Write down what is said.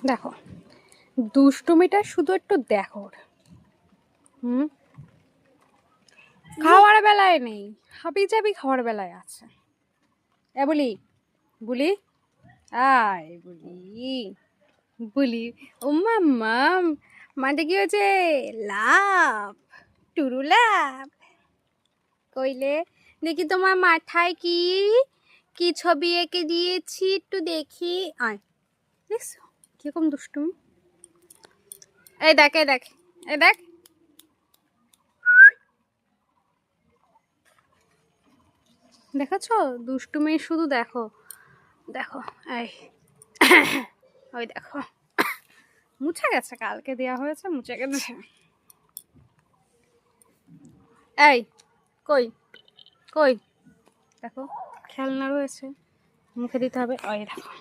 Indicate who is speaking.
Speaker 1: দেখো দুষ্টুমিটা শুধু একটু দেখো ওর। খাওয়ার বেলায় নেই, হাবি জাবি খাওয়ার বেলায় আছে। এ বলি বলি আয় বলি বলি ও মাম্মা, মাঠে কি হয়েছে? লাভ, টুরু লাভ। কইলে দেখি তোমার মাথায় কি কি ছবি এঁকে দিয়েছি, একটু দেখি। আয়, দেখছো কিরকম দুষ্টুমি? এই দেখ এই দেখ এই দেখ, দেখাচ্ছ দুষ্টুমি? শুধু দেখো দেখো, এই ওই দেখো, মুছে গেছে, কালকে দেয়া হয়েছে, মুছে গেছে। এই কই কই, দেখো খেলনা রয়েছে, মুখে দিতে হবে। ওই দেখো